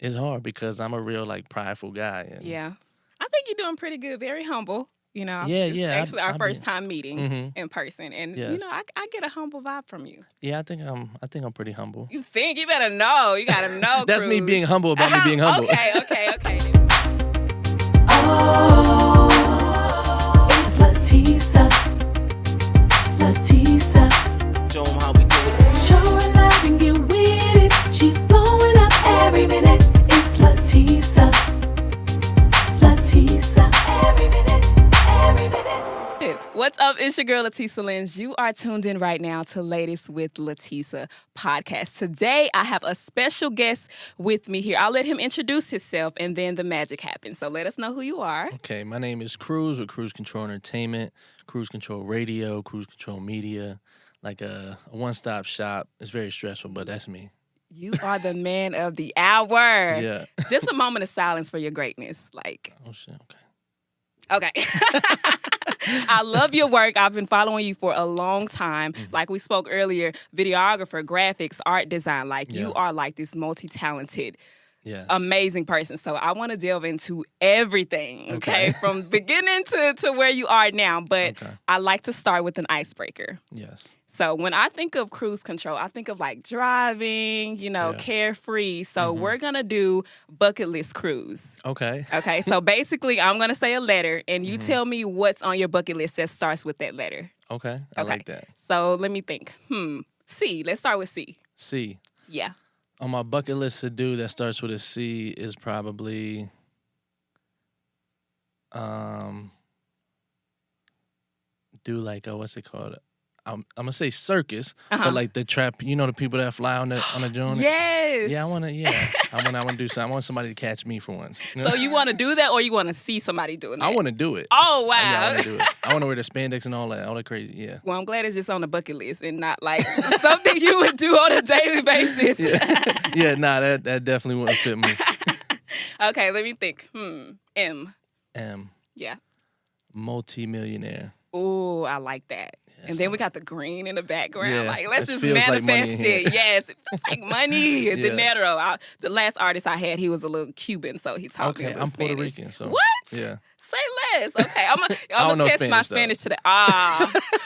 It's hard because I'm a real like prideful guy. And Yeah. I think you're doing pretty good. Very humble. Yeah, It's yeah. actually our I first be. time meeting Mm-hmm. in person. And, Yes. I get a humble vibe from you. Yeah, I think I'm pretty humble. You think? You better know. You got to know, That's me Cruz. being humble about me being humble. Okay. Oh, it's LaTesa. LaTesa. Show 'em how we do it. Show her love and get with it. She's blowing up every minute. It's LaTesa. LaTesa. Every minute. Every minute. What's up? It's your girl, LaTesa Lynch. You are tuned in right now to Latest with LaTesa podcast. Today, I have a special guest with me here. I'll let him introduce himself, and then the magic happens. So let us know who you are. Okay, my name is Cruz with Cruise Control Entertainment, Cruise Control Radio, Cruise Control Media, like a one-stop shop. It's very stressful, but that's me. You are the man of the hour. Yeah. Just a moment of silence for your greatness. Oh, shit, okay. Okay. I love your work. I've been following you for a long time. Like we spoke earlier, videographer, graphics, art design. You are like this multi-talented, amazing person. So I want to delve into everything, okay? From beginning to where you are now. But I like to start with an icebreaker. Yes. So when I think of cruise control, I think of like driving, carefree. So we're going to do bucket list cruise. Okay. Okay, so basically I'm going to say a letter and you tell me what's on your bucket list that starts with that letter. Okay, I like that. So let me think. C. Let's start with C. C. Yeah. On my bucket list to do that starts with a C is probably do like what's it called? I'm gonna say circus, but like the trap, the people that fly on the joint. Yes. Yeah, I wanna do something. I want somebody to catch me for once. So you want to do that, or you want to see somebody doing that? I want to do it. Oh wow! Yeah, I want to do it. I want to wear the spandex and all that crazy. Yeah. Well, I'm glad it's just on the bucket list and not like something you would do on a daily basis. Yeah, nah, that definitely wouldn't fit me. Okay, let me think. M. Yeah. Multi-millionaire. Ooh, I like that. And then we got the green in the background. Yeah, like, let's just feels like manifest money in it. Yes, it feels like money. Yeah. Dinero. The last artist I had, he was a little Cuban, so he taught me a little I'm Spanish. Puerto Rican, so What? yeah. Say less. Okay, I'm don't gonna know test my Spanish, Spanish today.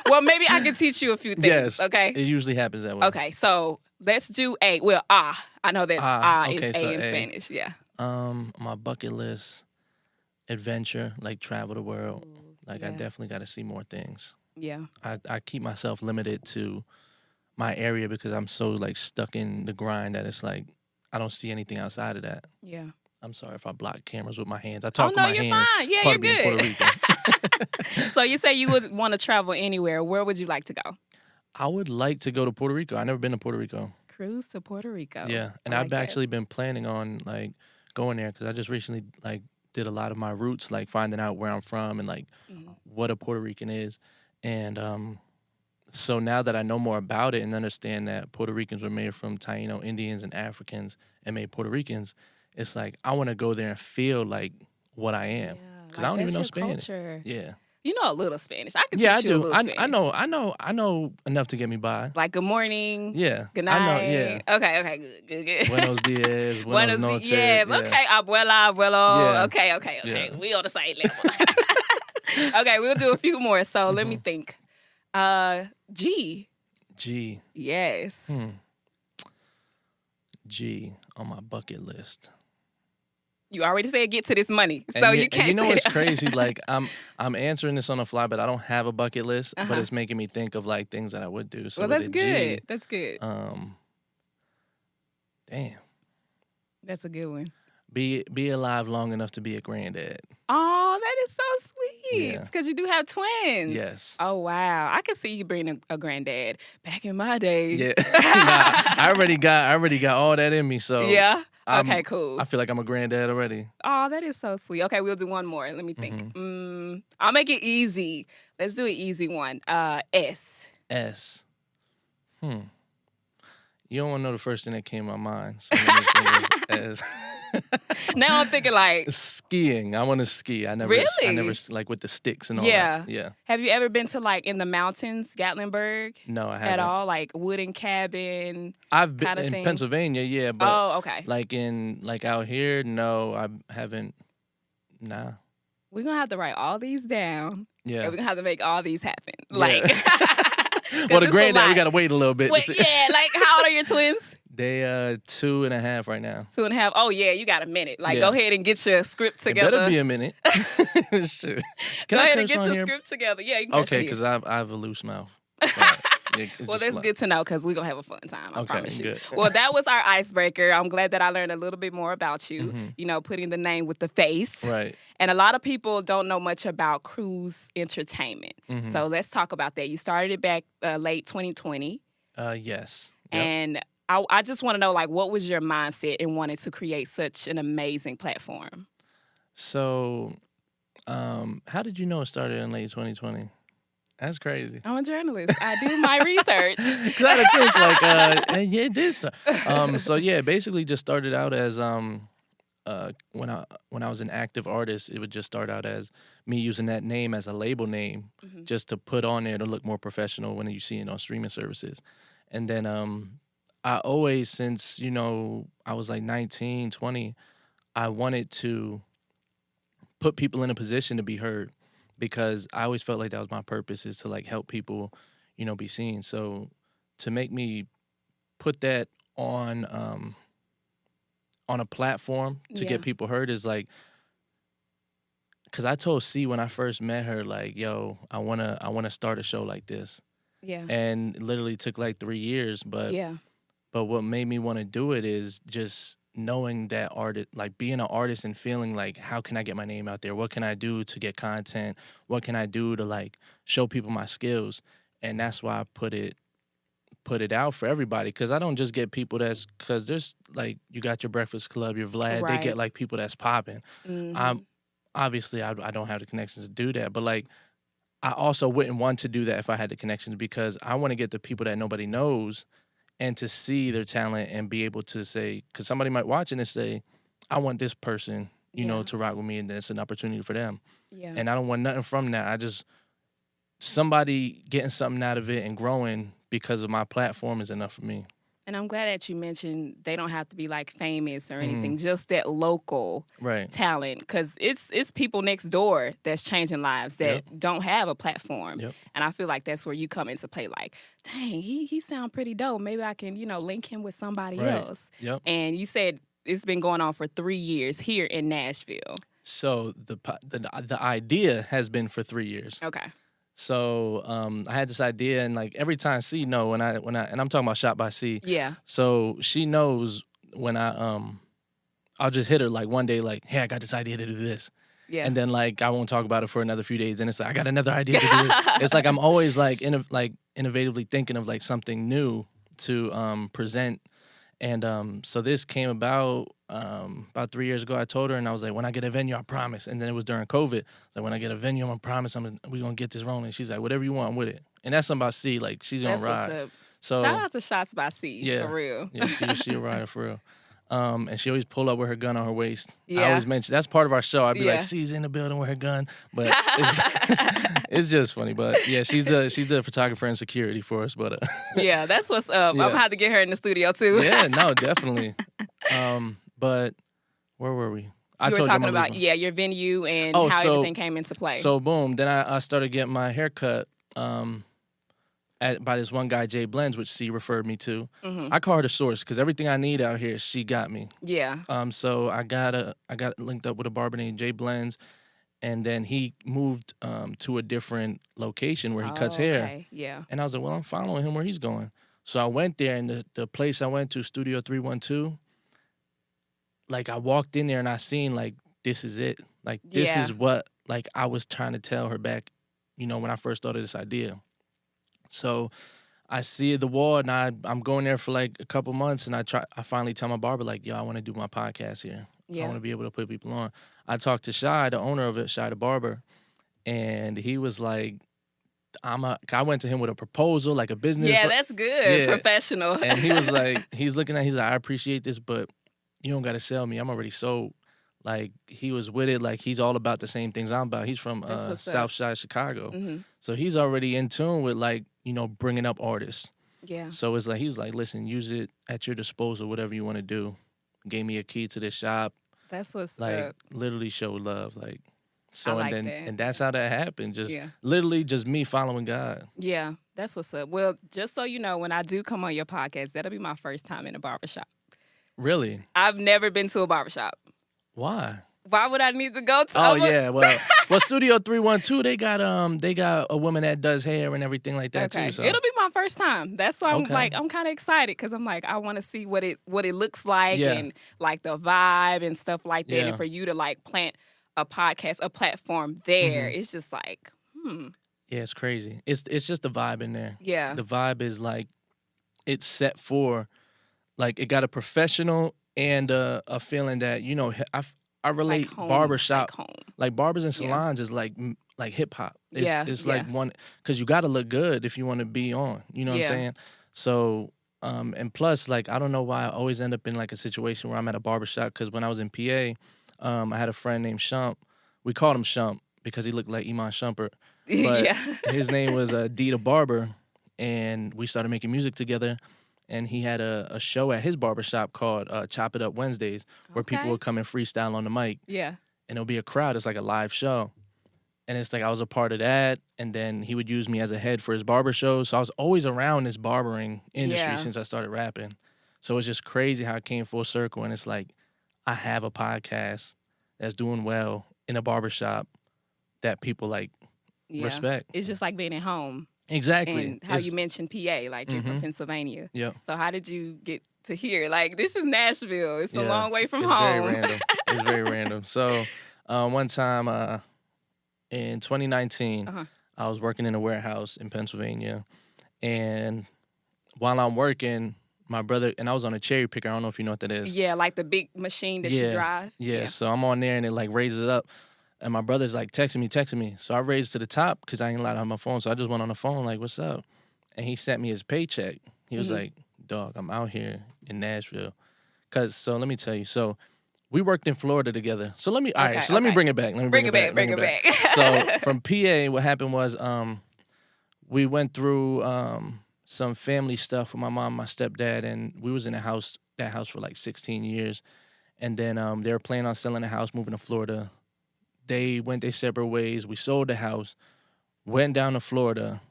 Well, maybe I can teach you a few things. Yes. Okay. It usually happens that way. Okay, so let's do A. Well, I know that's okay, is so A in A. Spanish. Yeah. My bucket list, adventure, like travel the world. Like I yeah. definitely got to see more things. Yeah. I keep myself limited to my area because I'm so like stuck in the grind that it's like I don't see anything outside of that. Yeah. I'm sorry if I block cameras with my hands. I talk no, with my you're hands. fine. Yeah, Part you're of being good. Puerto Rican. So you say you would want to travel anywhere. Where would you like to go? I would like to go to Puerto Rico. I've never been to Puerto Rico. Cruise to Puerto Rico. Yeah, and I've actually been planning on like going there because I just recently like did a lot of my roots, like finding out where I'm from and like what a Puerto Rican is, and so now that I know more about it and understand that Puerto Ricans were made from Taino Indians and Africans and made Puerto Ricans, it's like I want to go there and feel like what I am because I don't even know Spanish. Culture. Yeah. You know a little Spanish. I can Yeah, teach I you a do. little Spanish. I know enough to get me by. Like good morning. Yeah. Good night. I know, yeah. Okay, good. Buenos dias, buenos noches. Yes, yeah. okay. Abuela, abuelo. Yeah. Okay. Yeah. We on the same level. Okay, we'll do a few more. So let me think. G. G. Yes. G on my bucket list. You already said get to this money, so you can't. You know say what's that. crazy? Like I'm answering this on the fly, but I don't have a bucket list. But it's making me think of like things that I would do. So Well, with that's a good. G, That's good. Damn. That's a good one. Be alive long enough to be a granddad. Oh, that is so sweet. Yeah. Because you do have twins. Yes. Oh, wow. I can see you being a granddad. Back in my day. Yeah. Nah, I already got all that in me. So Yeah? Okay, cool. I feel like I'm a granddad already. Oh, that is so sweet. Okay, we'll do one more. Let me think. I'll make it easy. Let's do an easy one. S. S. You don't want to know the first thing that came to my mind. So I'm gonna think as Now I'm thinking like, skiing. I want to ski. I never, Really? like with the sticks and all yeah. that. Yeah. Have you ever been to like in the mountains, Gatlinburg? No, I haven't. At all? Like wooden cabin? I've been kinda in thing? Pennsylvania, yeah, but Oh, okay. like out here, no, I haven't. Nah. We're going to have to write all these down. Yeah. And we're going to have to make all these happen. Yeah. Like, Well, the it's a granddad, we lot. gotta wait a little bit. Wait, yeah, like how old are your twins? They 2.5 right now. 2.5. Oh yeah, you got a minute. Like Yeah. go ahead and get your script It together. better be a minute. Shoot. Can Go I ahead and curse get on your here? script together. Yeah, you can curse Okay, on because here. I have a loose mouth. But, yeah, it's Well, just that's like- good to know because we're going to have a fun time. I Okay, promise you. good. Well, that was our icebreaker. I'm glad that I learned a little bit more about you, you know, putting the name with the face. Right. And a lot of people don't know much about Cruz Entertainment. Mm-hmm. So let's talk about that. You started it back late 2020. Yes. Yep. And I just want to know, like, what was your mindset in wanting to create such an amazing platform? So, how did you know it started in late 2020? That's crazy. I'm a journalist. I do my research. Because I had to think like, yeah, it did start. So yeah, basically just started out as when I was an active artist, it would just start out as me using that name as a label name, just to put on there to look more professional when you see it on streaming services. And then I always, since I was like 19, 20, I wanted to put people in a position to be heard, because I always felt like that was my purpose, is to like help people, be seen. So to make me put that on a platform to Yeah. get people heard is like, because I told C when I first met her, like, yo, I wanna start a show like this. Yeah. And it literally took like 3 years, but Yeah. what made me want to do it is just knowing that like being an artist and feeling like, how can I get my name out there? What can I do to get content? What can I do to like show people my skills? And that's why I put it out for everybody, because I don't just get people because there's like, you got your Breakfast Club, your Vlad, Right. they get like people that's popping. Mhm. Obviously I don't have the connections to do that, but like, I also wouldn't want to do that if I had the connections, because I want to get the people that nobody knows and to see their talent and be able to say, because somebody might watch it and say, I want this person, Yeah. to rock with me, and it's an opportunity for them. Yeah. And I don't want nothing from that. I just, somebody getting something out of it and growing because of my platform is enough for me. And I'm glad that you mentioned they don't have to be like famous or anything, just that local Right. talent, because it's people next door that's changing lives that don't have a platform. Yep. And I feel like that's where you come into play. Like, dang, he sound pretty dope. Maybe I can link him with somebody Right. else. Yep. And you said it's been going on for 3 years here in Nashville. So the idea has been for 3 years. Okay. So I had this idea, and like every time C when I and I'm talking about Shot by C. Yeah. So she knows when I'll just hit her like one day, like, hey, I got this idea to do this. Yeah. And then like I won't talk about it for another few days, and it's like I got another idea to do this. It's like I'm always like innovatively thinking of like something new to present. And so this came about 3 years ago. I told her, and I was like, when I get a venue, I promise. And then it was during COVID. So when I get a venue, I'm gonna promise we're gonna get this rolling. She's like, whatever you want, I'm with it. And that's something about C. Like, she's gonna That's what's ride. up. So Shout out to Shots by C. Yeah. For real. yeah, she a rider for real. And she always pull up with her gun on her waist. Yeah. I always mention that's part of our show. I'd be Yeah. like, C's in the building with her gun, but it's just funny. But yeah, she's the photographer and security for us. But Yeah, that's what's up. Yeah. I'm gonna have to get her in the studio too. yeah, no, definitely. But where were we? You were you talking I'm about leaving. your venue and Oh, how so- everything came into play. So boom, then I started getting my hair cut by this one guy, Jay Blends, which C referred me to. I call her the source because everything I need out here, she got me. yeah. So I got linked up with a barber named Jay Blends, and then he moved to a different location where he cuts hair. Okay. Yeah. And I was like, well, I'm following him where he's going. So I went there, and the place I went to, Studio 312, like I walked in there and I seen like, this is it. Like, this Yeah. is what like I was trying to tell her back, when I first started this idea. So I see the wall, and I'm going there for like a couple months, and I finally tell my barber, like, yo, I want to do my podcast here. Yeah. I want to be able to put people on. I talked to Shy, the owner of it, Shy the barber, and he was like, I went to him with a proposal, like a business. Yeah, that's good. Yeah. Professional. And he was like, he's like, I appreciate this, but you don't got to sell me. I'm already sold. Like, he was with it. Like, he's all about the same things I'm about. He's from South Side Chicago. So he's already in tune with, like, bringing up artists. Yeah. So it's like, he's like, listen, use it at your disposal, whatever you want to do. Gave me a key to this shop. That's what's like, up. literally showed love. Like, so, I like and that. then, and that's how that happened. Just literally just me following God. Yeah, that's what's up. Well, just so you know, when I do come on your podcast, that'll be my first time in a barbershop. Really? I've never been to a barbershop. Why? Why would I need to go to? Oh yeah, well, Studio 312 they got a woman that does hair and everything like that too. So it'll be my first time. That's why I'm kind of excited because I'm like I want to see what it looks like and like the vibe and stuff like that. And for you to like plant a podcast, a platform there, it's just like Yeah, it's crazy. It's just the vibe in there. Yeah, the vibe is like it's set for like it got a professional and a feeling that I relate like home, barbershop, like home. Like barbers and salons is like hip hop. It's like one because you got to look good if you want to be on. You know what I'm saying? So and plus like I don't know why I always end up in like a situation where I'm at a barbershop because when I was in PA, I had a friend named Shump. We called him Shump because he looked like Iman Shumpert, but his name was D the Barber, and we started making music together. And he had a show at his barbershop called Chop It Up Wednesdays where people would come and freestyle on the mic. Yeah. And it'll be a crowd. It's like a live show. And it's like I was a part of that. And then he would use me as a head for his barber shows. So I was always around this barbering industry since I started rapping. So it's just crazy how it came full circle. And it's like I have a podcast that's doing well in a barbershop that people like respect. It's just like being at home. Exactly. And how you mentioned PA, like you're from Pennsylvania. Yeah. So how did you get to here? Like, this is Nashville. It's a long way from it's home. Very random. It's very random. So one time in 2019, I was working in a warehouse in Pennsylvania. And while I'm working, my brother, and I was on a cherry picker. I don't know if you know what that is. Yeah, like the big machine that you drive. Yeah, so I'm on there and it like raises up. And my brother's like texting me. So I raised to the top because I ain't allowed to have my phone. So I just went on the phone like, what's up? And he sent me his paycheck. He was like, dog, I'm out here in Nashville. So let me tell you. So we worked in Florida together. So let me bring it back. Bring it back. So from PA, what happened was we went through some family stuff with my mom, my stepdad, and we was in that house for like 16 years. And then they were planning on selling the house, moving to Florida. They went their separate ways. We sold the house, went down to Florida,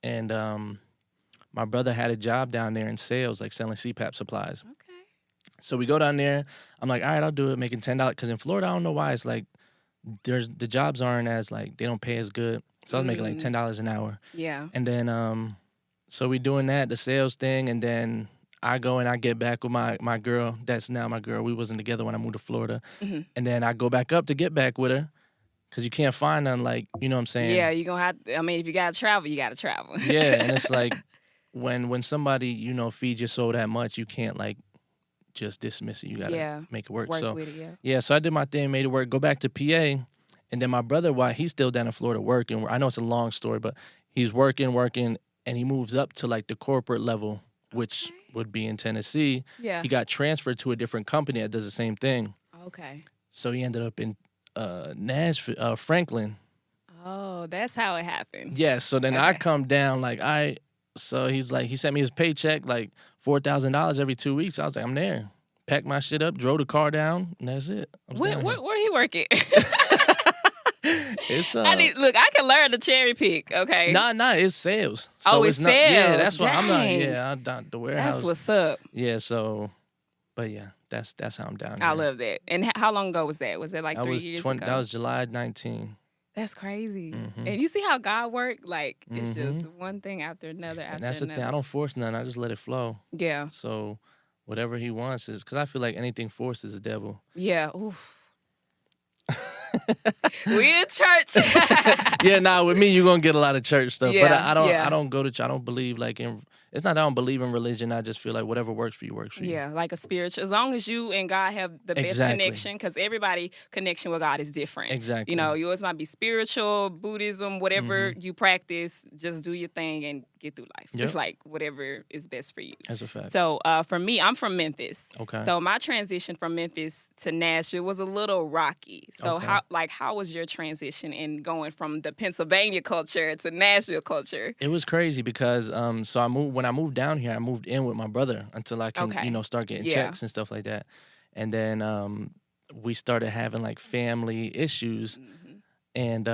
and my brother had a job down there in sales, like selling CPAP supplies. Okay. So we go down there. I'm like, all right, I'll do it, making $10. Because in Florida, I don't know why, it's like the jobs aren't as, like, they don't pay as good. So I was making like $10 an hour. Yeah. And then, so we doing that, the sales thing, and then I go and I get back with my girl. That's now my girl. We wasn't together when I moved to Florida. And then I go back up to get back with her. Because you can't find none, like, you know what I'm saying? Yeah, you're going to have to, I mean, if you got to travel, you got to travel. Yeah, and it's like, when somebody, feeds your soul that much, you can't, like, just dismiss it. You got to make it work. So, with it, yeah, so I did my thing, made it work, go back to PA, and then my brother, while he's still down in Florida working, I know it's a long story, but he's working, and he moves up to, like, the corporate level, which would be in Tennessee. Yeah. He got transferred to a different company that does the same thing. Okay. So he ended up in Nashville, Franklin. Oh, that's how it happened. Yeah, so then I come down, so he's like, he sent me his paycheck, like $4,000 every 2 weeks. I was like, I'm there. Packed my shit up, drove the car down, and that's it. Where he working? It's I can learn to cherry pick, okay? Nah, it's sales. So it's not, sales. Yeah, that's why I'm not, Dang. I'm down the warehouse. That's what's up. Yeah, so, but yeah, that's how I'm down here. I love that. And how long ago was that? Was that like 3 years ago? That was July 19. That's crazy. And you see how God worked? Like, it's just one thing after another And that's the thing. I don't force none. I just let it flow. Yeah. So whatever he wants is, because I feel like anything forced is a devil. Yeah. Oof. We in church. Yeah, with me, you're going to get a lot of church stuff. Yeah, but I don't go to church. I don't believe, like, in it's not that I don't believe in religion. I just feel like whatever works for you works for you. Yeah, like a spiritual. As long as you and God have the best Exactly. connection, because everybody connection with God is different. Exactly. You know, yours might be spiritual, Buddhism, whatever you practice. Just do your thing and get through life. Yep. It's like whatever is best for you. That's a fact. So for me, I'm from Memphis. Okay. So my transition from Memphis to Nashville was a little rocky. So Okay. how was your transition in going from the Pennsylvania culture to Nashville culture? It was crazy because so when I moved down here, I moved in with my brother until I can Okay. start getting Yeah. checks and stuff like that. And then we started having like family issues, and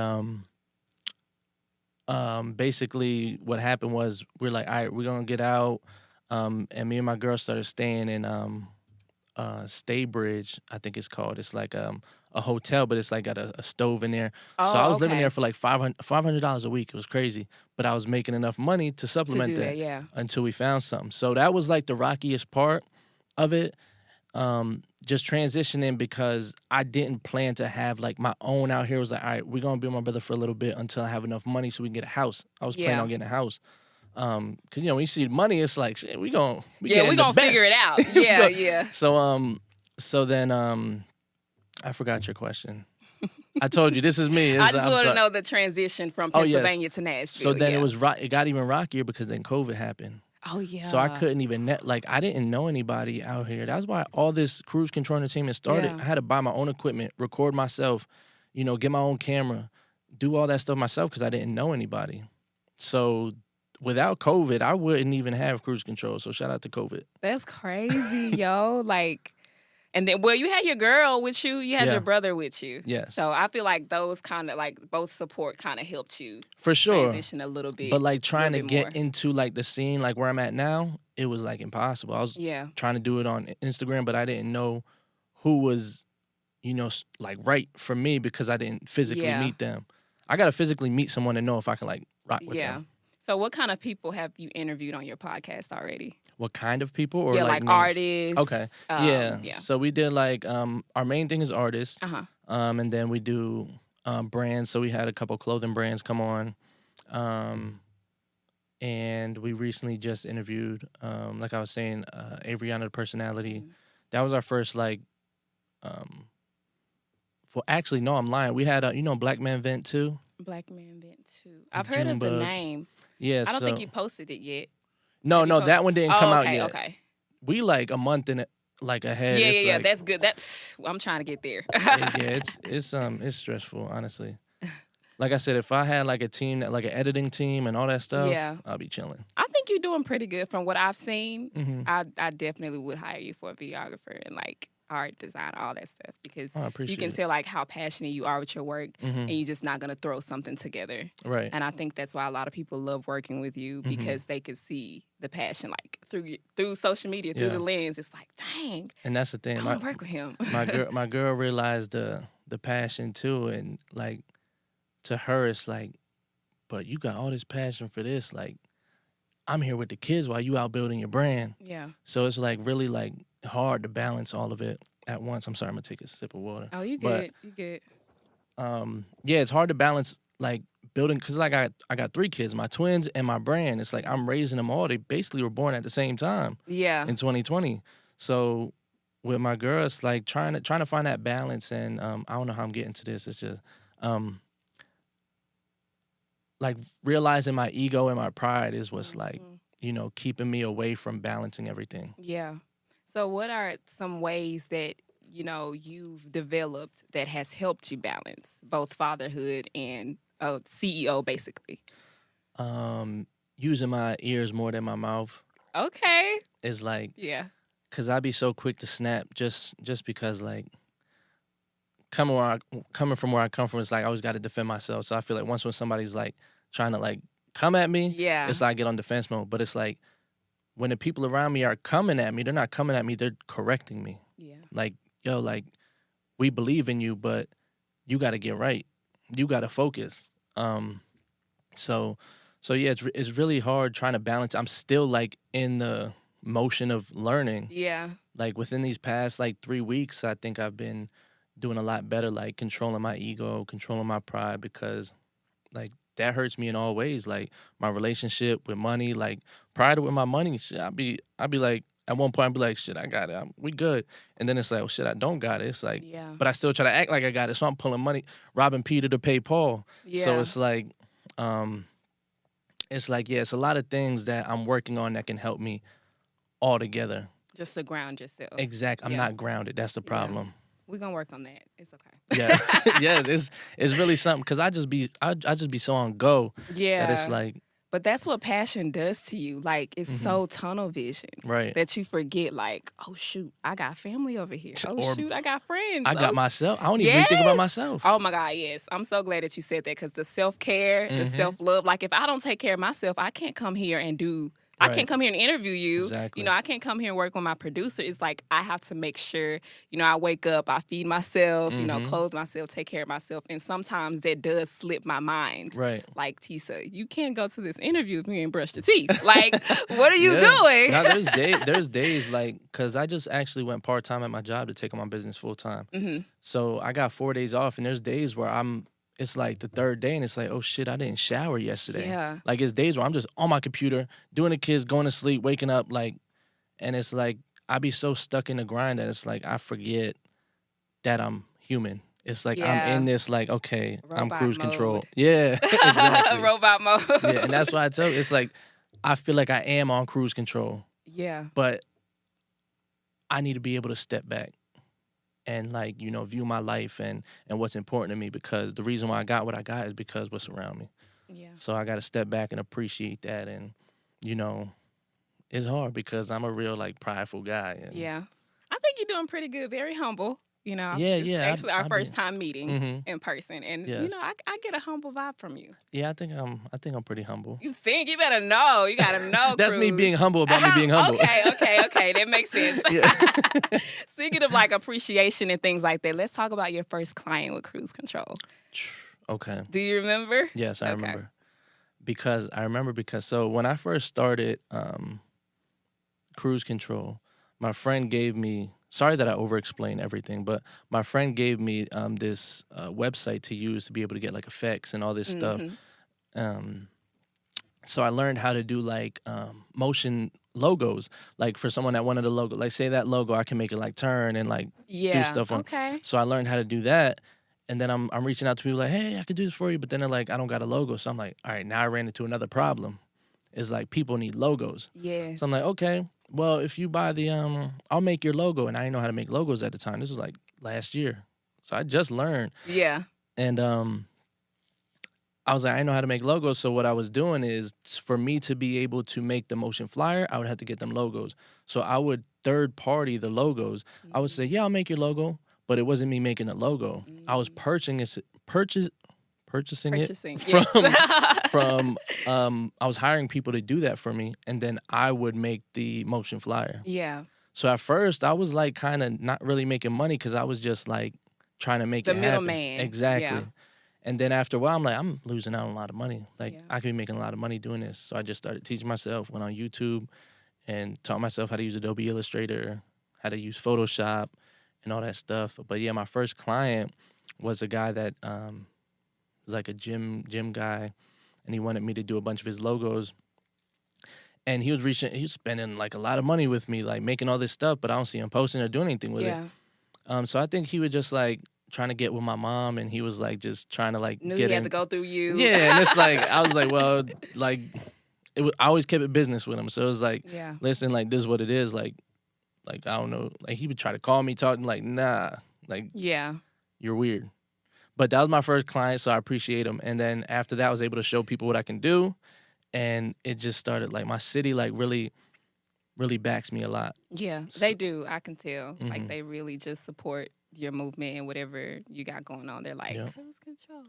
basically what happened was we're like, all right, we're gonna get out, and me and my girl started staying in Staybridge, I think it's called. It's like a hotel, but it's like got a stove in there. Oh, so I was living okay. there for like $500 a week. It was crazy, but I was making enough money to supplement do that that, yeah. until we found something. So that was like the rockiest part of it. Just transitioning because I didn't plan to have like my own out here. It was like, all right, we're gonna be with my brother for a little bit until I have enough money so we can get a house. I was planning Yeah. on getting a house. Cause when you see money, it's like shit, we gonna Yeah, we gonna figure it out. Yeah, yeah. So then I forgot your question. I told you this is me. I just I'm want to sorry. know the transition from Oh, yes. Pennsylvania to Nashville. So then yeah. it got even rockier because then COVID happened. Oh yeah. So I couldn't even I didn't know anybody out here. That's why all this cruise control entertainment started. Yeah. I had to buy my own equipment, record myself, get my own camera, do all that stuff myself because I didn't know anybody. So without COVID, I wouldn't even have cruise control. So shout out to COVID. That's crazy, yo. Like, and then you had your girl with you. You had Yeah. your brother with you. Yes. So I feel like those kind of like both support kind of helped you For sure. transition a little bit. But like trying to little bit get more. into like the scene like where I'm at now, it was like impossible. I was Yeah. trying to do it on Instagram, but I didn't know who was, like right for me because I didn't physically Yeah. meet them. I gotta physically meet someone to know if I can like rock with Yeah. them. So what kind of people have you interviewed on your podcast already? What kind of people or yeah, like names? artists. Okay. Yeah. So we did like our main thing is artists. Uh-huh. And then we do brands. So we had a couple clothing brands come on. And we recently just interviewed, like I was saying, Avriana the Personality. Mm-hmm. That was our first actually no, I'm lying. We had Black Man Vent too. Black Man Vent too. I've heard of the Junebug. name. Yeah. I don't think you posted it yet. No, Have you that posted- one didn't come out okay, yet. Okay. We like a month in it, like ahead. Yeah, It's yeah, yeah. like- That's good. I'm trying to get there. yeah, it's stressful, honestly. Like I said, if I had like a team like an editing team and all that stuff, Yeah. I'll be chilling. I think you're doing pretty good from what I've seen. Mhm. I definitely would hire you for a videographer and like art design, all that stuff, because I you appreciate can it. tell like how passionate you are with your work, Mhm. and you're just not gonna throw something together. Right. And I think that's why a lot of people love working with you because they can see the passion like through social media, through Yeah. the lens. It's like, dang, And that's the I thing. want to work with him. My girl realized the passion too, and like to her it's like, but you got all this passion for this, like I'm here with the kids while you out building your brand. Yeah. So it's like really like hard to balance all of it at once. I'm sorry, I'm gonna take a sip of water. Oh, you But- good. You good. Yeah, it's hard to balance like building because like I got 3 kids, my twins and my brand. It's like I'm raising them all. They basically were born at the same time Yeah. in 2020. So with my girl, it's like trying to find that balance. And I don't know how I'm getting to this. It's just like realizing my ego and my pride is what's like keeping me away from balancing everything. Yeah. So what are some ways that, you've developed that has helped you balance both fatherhood and a CEO basically? Using my ears more than my mouth Okay. is like, Yeah. cause I be so quick to snap just because like coming from where I come from, it's like I always got to defend myself. So I feel like when somebody's like trying to like come at me, Yeah. it's like I get on defense mode. But it's like when the people around me are coming at me, they're not coming at me, they're correcting me. Yeah. Like, yo, like we believe in you, but you got to get right. You got to focus. So yeah, it's really hard trying to balance. I'm still like in the motion of learning. Yeah. Like within these past like 3 weeks, I think I've been doing a lot better, like controlling my ego, controlling my pride, because that hurts me in all ways. Like my relationship with money, like prior to with my money, shit, I'd be like, at one point I'd be like, shit, I got it, we good. And then it's like, oh shit, I don't got it. It's like, Yeah. but I still try to act like I got it. So I'm pulling money, robbing Peter to pay Paul. Yeah. So it's like, it's a lot of things that I'm working on that can help me all together. Just to ground yourself. Exactly. I'm not grounded. That's the problem. We're gonna work on that. It's okay. Yeah. Yes, it's really something, because I just be so on go that it's like. But that's what passion does to you. Like, it's so tunnel vision. Right. That you forget, like, oh, shoot, I got family over here. Oh, Or shoot, I got friends. I got myself. I don't even think about myself. Oh, my God, yes. I'm so glad that you said that, because the self-care, the self-love, like, if I don't take care of myself, I can't come here and do... I can't come here and interview you. Exactly. You know, I can't come here and work with my producer. It's like I have to make sure, I wake up, I feed myself, clothe myself, take care of myself. And sometimes that does slip my mind. Right. Like, Tisa, you can't go to this interview if you ain't brushed your teeth. Like, what are you doing? Now, there's days like, because I just actually went part-time at my job to take on my business full-time. So I got 4 days off, and there's days where it's like the third day, and it's like, oh shit, I didn't shower yesterday. Yeah. Like, it's days where I'm just on my computer, doing the kids, going to sleep, waking up, like, and it's like, I be so stuck in the grind that it's like, I forget that I'm human. It's like, I'm in this, like, okay, Robot I'm cruise mode. control. Yeah, exactly. Robot mode. Yeah, and that's why I tell you, it's like, I feel like I am on cruise control. Yeah. But I need to be able to step back and, like, view my life and what's important to me, because the reason why I got what I got is because what's around me. Yeah. So I got to step back and appreciate that. And, it's hard because I'm a real, like, prideful guy. And Yeah. I think you're doing pretty good. Very humble. Yeah, It's yeah, actually our I first be- time meeting Mhm. in person. And, Yes. I get a humble vibe from you. Yeah, I think I'm pretty humble. You think? You better know. You got to know, That's me Cruz. being humble about me being humble. Okay. That makes sense. Yeah. Speaking of, like, appreciation and things like that, let's talk about your first client with Cruise Control. Okay. Do you remember? Yes, I Okay. remember. Because so when I first started cruise control, my friend gave me, sorry that I over-explain everything, but my friend gave me this website to use to be able to get, like, effects and all this stuff. So I learned how to do, like, motion logos, like, for someone that wanted a logo. Like, say that logo, I can make it, like, turn and, like, do stuff on. Okay. So I learned how to do that. And then I'm reaching out to people like, hey, I could do this for you. But then they're like, I don't got a logo. So I'm like, all right, now I ran into another problem. It's like, people need logos. Yeah. So I'm like, okay, well, if you buy the, I'll make your logo. And I didn't know how to make logos at the time. This was like last year. So I just learned. Yeah. And I was like, I didn't know how to make logos. So what I was doing is, for me to be able to make the motion flyer, I would have to get them logos. So I would third party the logos. I would say, yeah, I'll make your logo. But it wasn't me making the logo. I was purchasing it from I was hiring people to do that for me, and then I would make the motion flyer. Yeah. So at first I was like kind of not really making money, because I was just like trying to make The it happen. middleman. Exactly. Yeah. And then after a while, I'm like, I'm losing out on a lot of money. Like, Yeah. I could be making a lot of money doing this. So I just started teaching myself, went on YouTube and taught myself how to use Adobe Illustrator, how to use Photoshop, and all that stuff. But yeah, my first client was a guy that was like a gym guy, and he wanted me to do a bunch of his logos. And he was spending like a lot of money with me, like making all this stuff, but I don't see him posting or doing anything with it. So I think he was just like trying to get with my mom, and he was like just trying to like Knew get he in. had to go through you. Yeah, and it's like, I was like, well, like, I always kept it business with him. So it was like, Yeah. listen, like, this is what it is. Like, I don't know. Like, he would try to call me, talking like, nah, like, Yeah. you're weird. But that was my first client, so I appreciate him. And then after that, I was able to show people what I can do. And it just started, like, my city, like, really, really backs me a lot. Yeah, they do. I can tell. Like, they really just support your movement and whatever you got going on. They're like, Yeah. cruise control.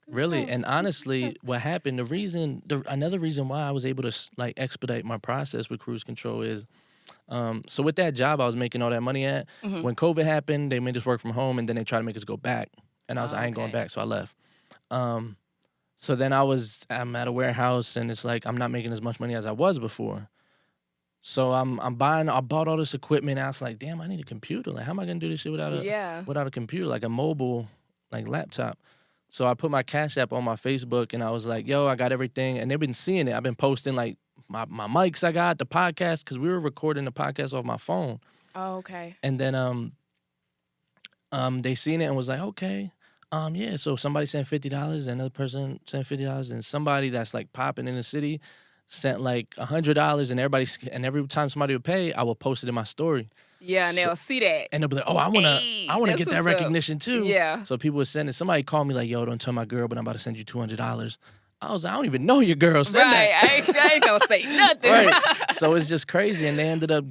Really, and honestly, what happened, another reason why I was able to, like, expedite my process with cruise control is, so with that job I was making all that money at, when COVID happened, they made us work from home, and then they tried to make us go back. And I was like, I ain't going back, so I left. So then I'm at a warehouse, and it's like, I'm not making as much money as I was before. So I bought all this equipment, and I was like, damn, I need a computer. Like, how am I gonna do this shit without a computer, like a mobile, like, laptop? So I put my Cash App on my Facebook, and I was like, yo, I got everything. And they've been seeing it. I've been posting, like, my mics I got, the podcast, because we were recording the podcast off my phone. Oh, okay. And then they seen it and was like, okay, yeah. So somebody sent $50, another person sent $50, and somebody that's, like, popping in the city sent, like, $100, and every time somebody would pay, I would post it in my story. Yeah, and they'll see that. And they'll be like, oh, I wanna get that recognition too. Yeah. So people would send it. Somebody called me like, yo, don't tell my girl, but I'm about to send you $200. I was like, I don't even know your girl. Send that. I ain't gonna say nothing. Right. So it's just crazy. And they ended up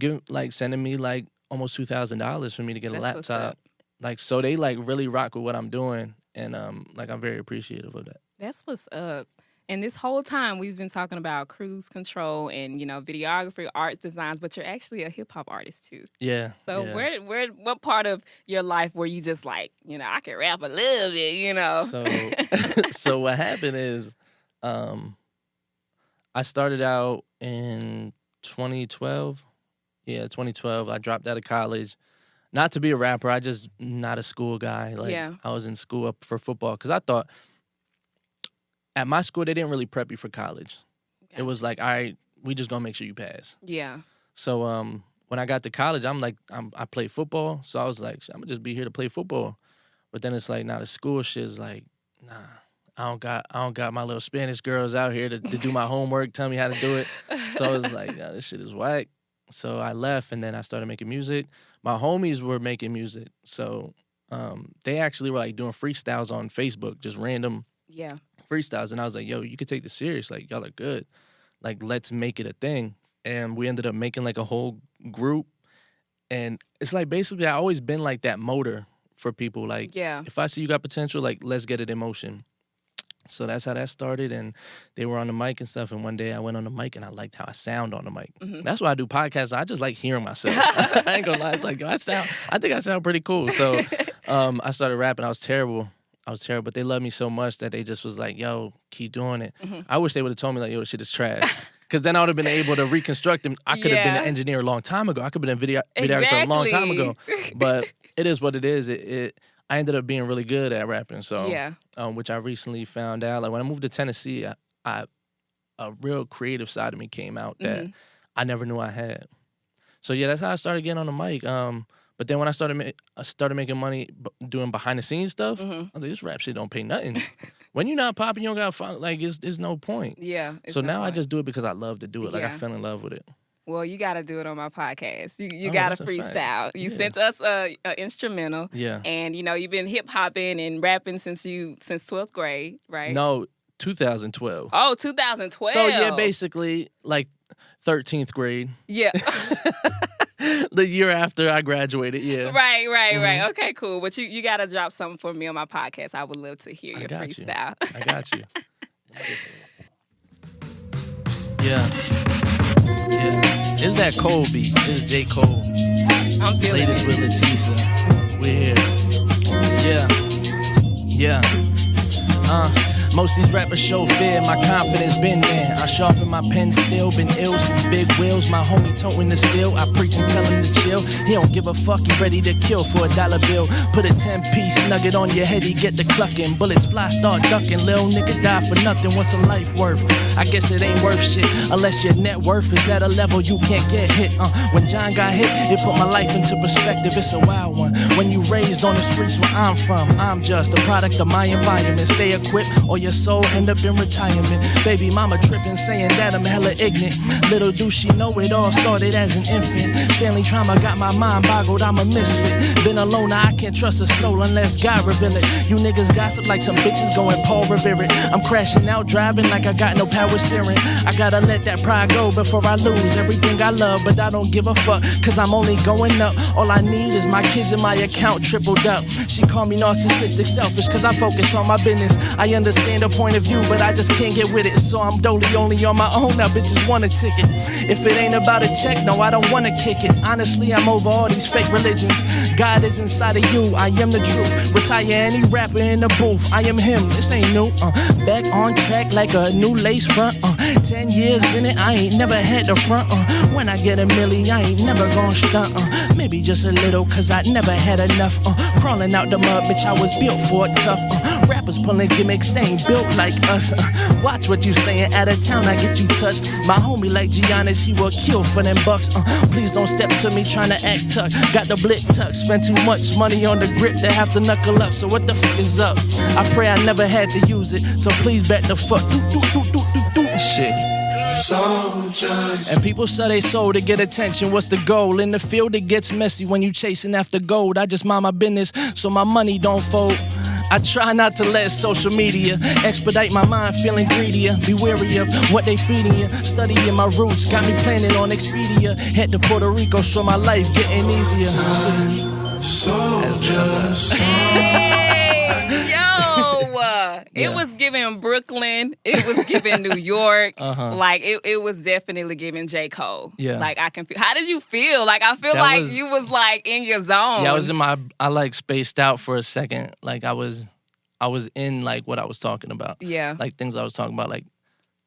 sending me like almost $2,000 for me to get a laptop. Like, so they like really rock with what I'm doing. And like, I'm very appreciative of that. That's what's up. And this whole time we've been talking about cruise control and, videography, art designs, but you're actually a hip hop artist too. Yeah. So what part of your life were you just like, I can rap a little bit, So what happened is I started out in 2012. Yeah, 2012. I dropped out of college. Not to be a rapper, I just not a school guy. Like, I was in school up for football because I thought at my school they didn't really prep you for college. Okay. It was like, all right, we just gonna make sure you pass. Yeah. So when I got to college, I played football, so I was like, I'm gonna just be here to play football. But then it's like, the school shit is like, nah, I don't got my little Spanish girls out here to do my homework, tell me how to do it. So it's like, this shit is whack. So I left, and then I started making music. My homies were making music, so they actually were like doing freestyles on Facebook, just random freestyles. And I was like, yo, you could take this serious. Like, y'all are good. Like, let's make it a thing. And we ended up making like a whole group. And it's like, basically, I always been like that motor for people. Like, if I see you got potential, like, let's get it in motion. So that's how that started, and they were on the mic and stuff, and one day I went on the mic, and I liked how I sound on the mic. Mm-hmm. That's why I do podcasts. I just like hearing myself. I ain't gonna lie. It's like, I think I sound pretty cool. So I started rapping. I was terrible, but they loved me so much that they just was like, yo, keep doing it. Mm-hmm. I wish they would have told me, like, yo, this shit is trash. Because then I would have been able to reconstruct them. I could have been an engineer a long time ago. I could have been a videographer a long time ago. But it is what it is. I ended up being really good at rapping, so which I recently found out. Like, when I moved to Tennessee, a real creative side of me came out that I never knew I had. So that's how I started getting on the mic. But then when I started making money doing behind the scenes stuff, I was like, this rap shit don't pay nothing. When you're not popping, you don't got fun. Like, it's no point. Yeah. So now I just do it because I love to do it. Like, I fell in love with it. Well, you got to do it on my podcast. You got to freestyle. You sent us an instrumental. Yeah. And, you've been hip-hopping and rapping since 12th grade, right? No, 2012. Oh, 2012. So, basically, like 13th grade. Yeah. The year after I graduated, Right. Okay, cool. But you got to drop something for me on my podcast. I would love to hear your freestyle. I got you. Yeah. It's that Cole beat. It's J. Cole. I'm feeling Latest with LaTesa. We're here. Yeah. Most of these rappers show fear, my confidence been there. I sharpen my pen still, been ill since Big Wheels. My homie toting the steel, I preach and tell him to chill. He don't give a fuck, he ready to kill for a $1 bill. Put a 10-piece nugget on your head, he get the clucking. Bullets fly, start ducking, lil' nigga die for nothing. What's a life worth? I guess it ain't worth shit, unless your net worth is at a level you can't get hit. When John got hit, it put my life into perspective, it's a wild one. When you raised on the streets where I'm from, I'm just a product of my environment. Stay equipped or your soul end up in retirement. Baby mama tripping, saying that I'm hella ignorant. Little do she know it all started as an infant. Family trauma got my mind boggled, I'm a misfit. Been alone, I can't trust a soul unless God reveal it. You niggas gossip like some bitches going Paul Revere it. I'm crashing out, driving like I got no power steering. I gotta let that pride go before I lose everything I love, but I don't give a fuck, cause I'm only going up. All I need is my kids in my account tripled up. She call me narcissistic, selfish, cause I focus on my business. I understand her point of view, but I just can't get with it. So I'm dolly only on my own, now bitches want a ticket. If it ain't about a check, no, I don't wanna kick it. Honestly, I'm over all these fake religions. God is inside of you, I am the truth. Retire any rapper in the booth, I am him, this ain't new. Back on track like a new lace front. 10 years in it, I ain't never had the front. When I get a milli, I ain't never gon' stunt. Maybe just a little, cause I never had enough. Crawling out the mud, bitch, I was built for it tough. rappers pulling gimmicks, they ain't built like us. Watch what you saying, out of town I get you touched. My homie like Giannis, he will kill for them bucks. Please don't step to me trying to act tough. Got the blick tuck, spend too much money on the grip to have to knuckle up. So what the fuck is up? I pray I never had to use it, so please bet the fuck do shit. Soldiers. And people sell their soul to get attention. What's the goal? In the field it gets messy when you chasing after gold. I just mind my business so my money don't fold. I try not to let social media expedite my mind feeling greedier. Be wary of what they feeding you. Studying my roots got me planning on Expedia. Head to Puerto Rico, so my life getting easier. Soldiers. Hey, yo. It was giving Brooklyn. It was giving New York. Like, it was definitely giving J. Cole. Yeah. Like, I can feel. How did you feel? Like, I feel like you was, like, in your zone. Yeah, I, like, spaced out for a second. Like, I was in, like, what I was talking about. Yeah. Like, things I was talking about, like,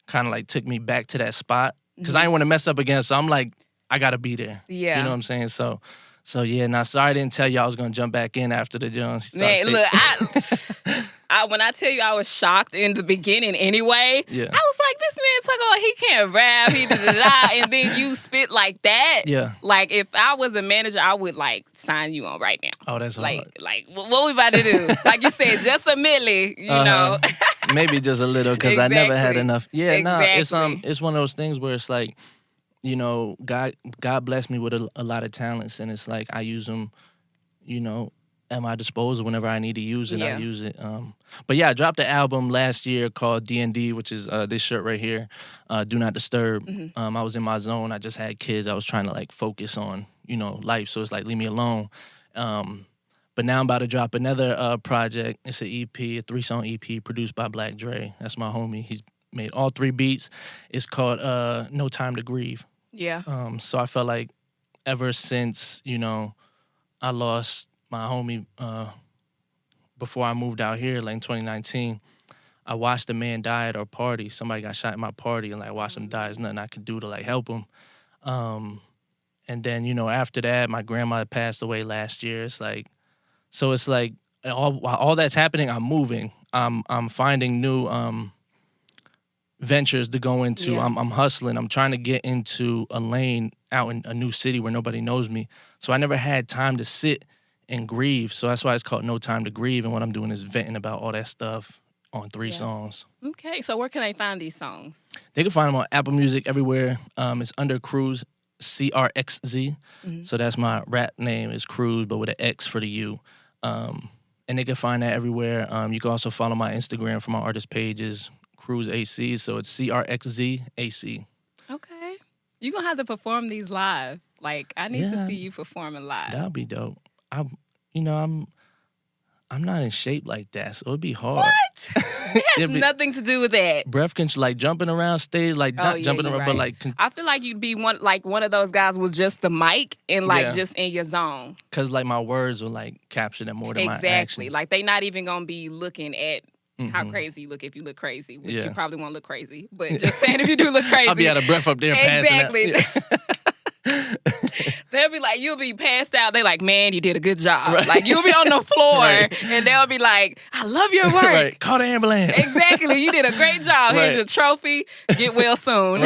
kind of, like, took me back to that spot. Because I didn't want to mess up again, so I'm like, I got to be there. Yeah. You know what I'm saying? So yeah, now sorry I didn't tell you I was gonna jump back in after the Jones. Man, look, when I tell you I was shocked in the beginning anyway, I was like, this man talking about he can't rap, he da-da-da, and then you spit like that. Yeah. Like, if I was a manager, I would, like, sign you on right now. Oh, that's hard. Like, what we about to do? Like you said, just a milli, you know. Maybe just a little, because I never had enough. Yeah, exactly. It's one of those things where it's like, you know, God blessed me with a lot of talents, and it's like I use them, you know, at my disposal whenever I need to use it. I use it. But yeah, I dropped an album last year called D&D, which is this shirt right here, Do Not Disturb. I was in my zone. I just had kids. I was trying to, like, focus on, you know, life. So it's like, leave me alone. But now I'm about to drop another project. It's an EP, a 3-song EP produced by Black Dre. That's my homie. He's made all 3 beats. It's called No Time to Grieve. Yeah. So I felt like ever since, you know, I lost my homie before I moved out here, like in 2019, I watched a man die at our party. Somebody got shot at my party, and, like, I watched him die. There's nothing I could do to, like, help him. And then, you know, after that, my grandma passed away last year. It's like, so it's like all that's happening, I'm moving. I'm finding new ventures to go into. Yeah. I'm hustling. I'm trying to get into a lane out in a new city where nobody knows me. So I never had time to sit and grieve. So that's why it's called No Time to Grieve. And what I'm doing is venting about all that stuff on 3 songs. Okay. So where can they find these songs? They can find them on Apple Music, everywhere. It's under Cruz, CRXZ. So that's my rap name is Cruz, but with an X for the U. And they can find that everywhere. You can also follow my Instagram for my artist pages, Cruz AC, so it's CRXZ AC. Okay. You're going to have to perform these live. Like, I need to see you performing live. That'll be dope. I'm not in shape like that, so it'd be hard. What? It has nothing to do with that. Breath control, like jumping around stage, like not jumping around, but like... I feel like you'd be one of those guys with just the mic and like just in your zone. Because like my words will like capture them more than my actions. Exactly. Like they not even going to be looking at how crazy you look if you look crazy, which you probably won't look crazy. But just saying if you do look crazy. I'll be out of breath up there passing out. Exactly. They'll be like, you'll be passed out. They're like, man, you did a good job. Right. Like, you'll be on the floor, and they'll be like, I love your work. Right. Call the ambulance. Exactly. You did a great job. Here's your trophy. Get well soon.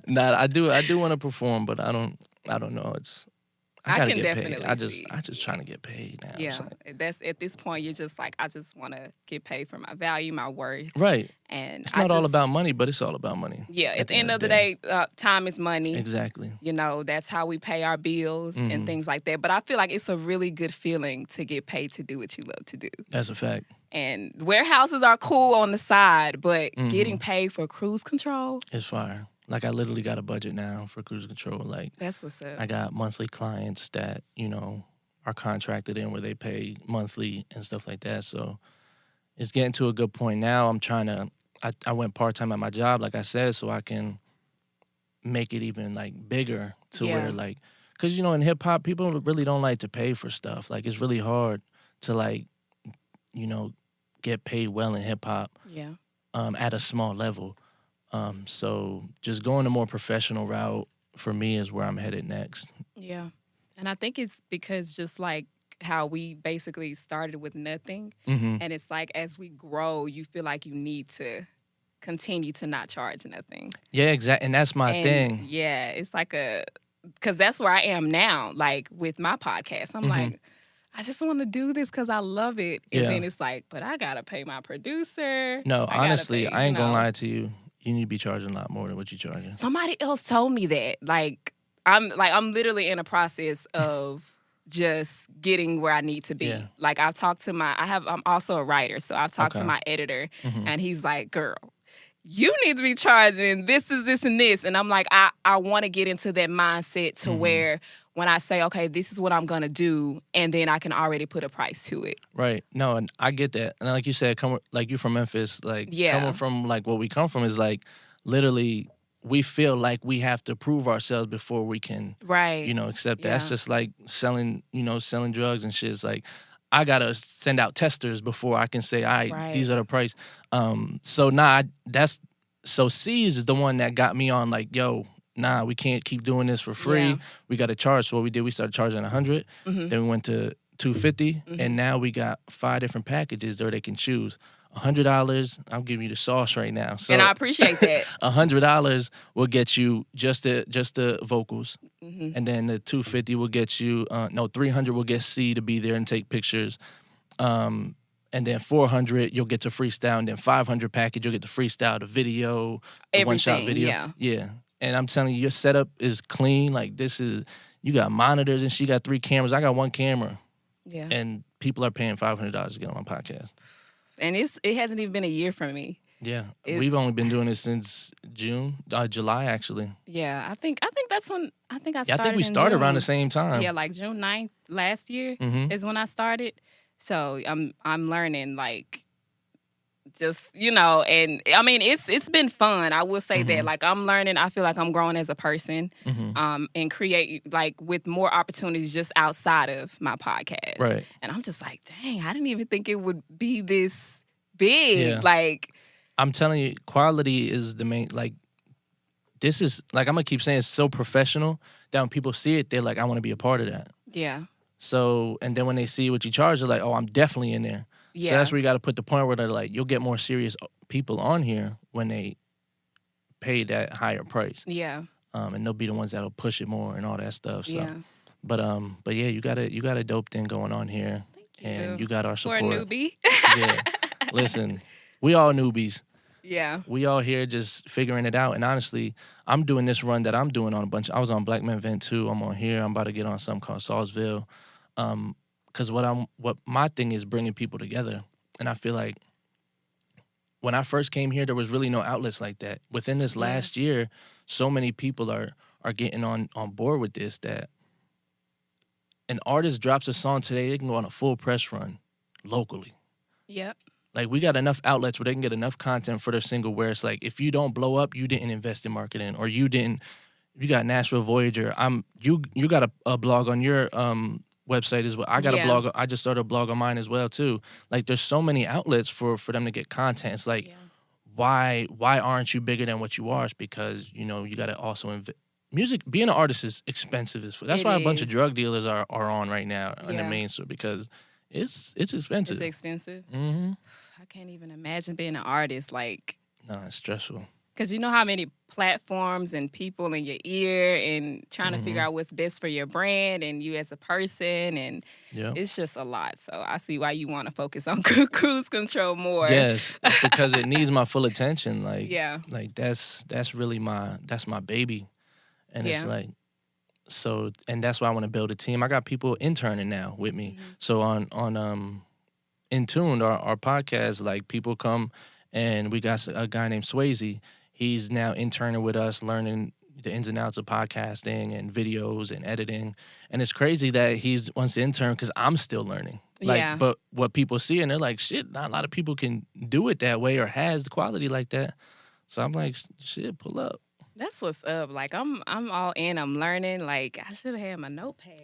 Nah, I do want to perform, but I don't know. I gotta get paid. I just trying to get paid now. Yeah, that's at this point. You're just like, I just want to get paid for my value, my worth. Right. And it's not all about money, but it's all about money. Yeah. At the end of the day, time is money. Exactly. You know, that's how we pay our bills and things like that. But I feel like it's a really good feeling to get paid to do what you love to do. That's a fact. And warehouses are cool on the side, but getting paid for cruise control is fire. Like, I literally got a budget now for cruise control. Like, that's what's up. I got monthly clients that, you know, are contracted in where they pay monthly and stuff like that. So it's getting to a good point now. I'm trying to, I went part-time at my job, like I said, so I can make it even, like, bigger to where, like, because, you know, in hip-hop, people really don't like to pay for stuff. Like, it's really hard to, like, you know, get paid well in hip-hop at a small level. So just going a more professional route for me is where I'm headed next. Yeah. And I think it's because just like how we basically started with nothing. Mm-hmm. And it's like as we grow, you feel like you need to continue to not charge nothing. Yeah, exactly. And that's my thing. Yeah, it's like because that's where I am now, like with my podcast. I'm like, I just want to do this because I love it. And then it's like, but I got to pay my producer. No, honestly, pay, I ain't going to lie to you. You need to be charging a lot more than what you're charging. Somebody else told me that. I'm literally in a process of just getting where I need to be. Yeah. Like I've talked to I'm also a writer, so I've talked to my editor and he's like, girl, you need to be charging this is this and this. And I'm like, I want to get into that mindset to where when I say, okay, this is what I'm going to do, and then I can already put a price to it. Right. No, and I get that. And like you said, like you from Memphis, like coming from like where we come from is like literally we feel like we have to prove ourselves before we can, accept that. That's just like selling drugs and shit. It's like, I got to send out testers before I can say, all right, these are the price. So C's is the one that got me on like, yo, nah, we can't keep doing this for free. We got to charge. So what we did, we started charging $100. Then we went to $250, and now we got 5 different packages there they can choose. $100, I'll give you the sauce right now. So, and I appreciate that. $100 will get you just the vocals, and then the $250 will get you $300 will get C to be there and take pictures, and then $400 you'll get to freestyle, and then $500 package you'll get to freestyle, the video, the one-shot video. Yeah. And I'm telling you, your setup is clean. Like you got monitors and she got 3 cameras. I got 1 camera. Yeah. And people are paying $500 to get on my podcast. And it hasn't even been a year for me. Yeah, we've only been doing this since July actually. Yeah, I think that's when I started. I think we started around the same time. Yeah, like June 9th last year is when I started. So I'm learning like just and I mean it's been fun. I will say that like I'm learning. I feel like I'm growing as a person, and create like with more opportunities just outside of my podcast. Right. And I'm just like, dang, I didn't even think it would be this big. Yeah. Like I'm telling you, quality is the main. Like this is like I'm gonna keep saying it's so professional that when people see it, they're like, I want to be a part of that. Yeah. So and then when they see what you charge, they're like, oh, I'm definitely in there. Yeah. So that's where you got to put the point where they're like, you'll get more serious people on here when they pay that higher price. Yeah. And they'll be the ones that'll push it more and all that stuff. So. Yeah. But yeah, you got a dope thing going on here. Thank you. And you got our support. For a newbie. Yeah. Listen, we all newbies. Yeah. We all here just figuring it out. And honestly, I'm doing this run that I'm doing on a bunch. I was on Black Men Vent 2. I'm on here. I'm about to get on something called Salisville. Because what my thing is bringing people together. And I feel like when I first came here, there was really no outlets like that. Within this last year, so many people are getting on board with this that an artist drops a song today, they can go on a full press run locally. Yep. Like we got enough outlets where they can get enough content for their single where it's like, if you don't blow up, you didn't invest in marketing, or you got Nashville Voyager. You got a blog on your website as well. I got a blog. I just started a blog on mine as well too. Like there's so many outlets for them to get content. It's like, why aren't you bigger than what you are? It's because you got to also music. Being an artist is expensive as fuck. That's why a bunch of drug dealers are on right now in the mainstream because it's expensive. It's expensive. Mm-hmm. I can't even imagine being an artist. Like, no, it's stressful. Because you know how many platforms and people in your ear and trying to figure out what's best for your brand and you as a person. And it's just a lot. So I see why you want to focus on cruise control more. Yes, because it needs my full attention. Like, like that's really my baby. And it's like, so, and that's why I want to build a team. I got people interning now with me. Mm-hmm. So on In Tune, our podcast, like people come and we got a guy named Swayze. He's now interning with us, learning the ins and outs of podcasting and videos and editing. And it's crazy that he's wants to intern because I'm still learning. Like, but what people see and they're like, shit, not a lot of people can do it that way or has the quality like that. So I'm like, shit, pull up. That's what's up. Like I'm all in. I'm learning. Like I should have had my notepad.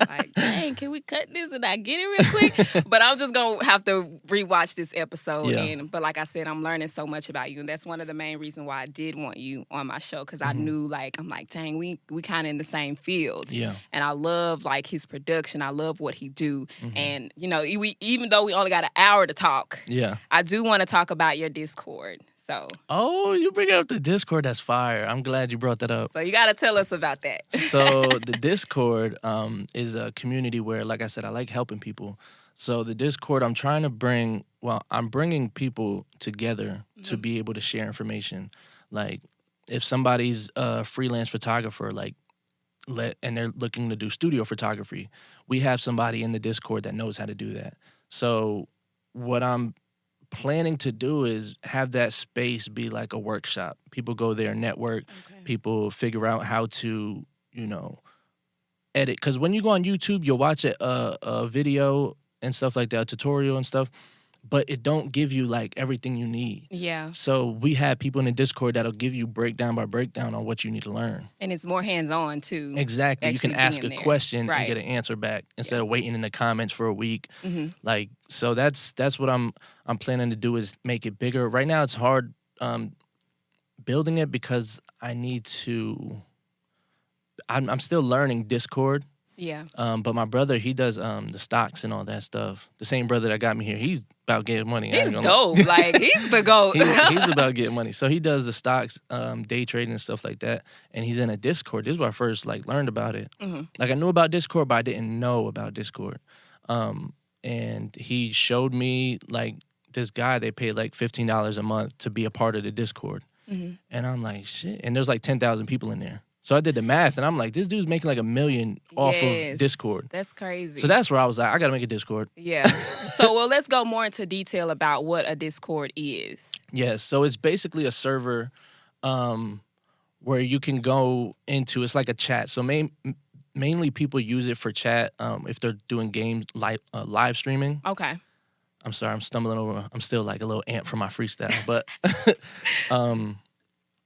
Like, dang, can we cut this and I get it real quick? But I'm just gonna have to rewatch this episode. Yeah. But like I said, I'm learning so much about you, and that's one of the main reasons why I did want you on my show, because I knew, like, I'm like, dang, we kind of in the same field. Yeah. And I love like his production. I love what he do. And you know, even though we only got an hour to talk, Yeah. I do want to talk about your Discord. So Oh, you bring up the Discord. That's fire. I'm glad you brought that up. you got to tell us about that. So the Discord is a community where, like I said, I like helping people. So the Discord, I'm bringing people together to be able to share information. Like if somebody's a freelance photographer, and they're looking to do studio photography, we have somebody in the Discord that knows how to do that. So what I'm planning to do is have that space be like a workshop. People go there, network. People figure out how to, edit. Because when you go on YouTube, you'll watch a video and stuff like that, a tutorial and stuff, but it don't give you like everything you need. Yeah. So we have people in the Discord that'll give you breakdown by breakdown on what you need to learn. And it's more hands-on too. Exactly. You can ask a question Right. and get an answer back instead of waiting in the comments for a week. Like, so that's what I'm planning to do, is make it bigger. Right now it's hard building it because I'm still learning Discord. Yeah. But my brother, he does the stocks and all that stuff. The same brother that got me here, he's about getting money. He's dope. Like, he's the GOAT. he's about getting money. So he does the stocks, day trading and stuff like that. And he's in a Discord. This is where I first learned about it. Like I knew about Discord, but I didn't know about Discord. And he showed me this guy, they paid $15 a month to be a part of the Discord. And I'm like, shit. And there's 10,000 people in there. So I did the math, and I'm like, this dude's making $1 million off of Discord. That's crazy. So that's where I was like, I got to make a Discord. Yeah. So, let's go more into detail about what a Discord is. Yeah, so it's basically a server where you can go into, it's like a chat. So mainly people use it for chat if they're doing games, live streaming. Okay. I'm sorry, I'm stumbling over. I'm still a little ant for my freestyle. But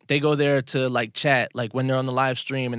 they go there to chat when they're on the live stream, and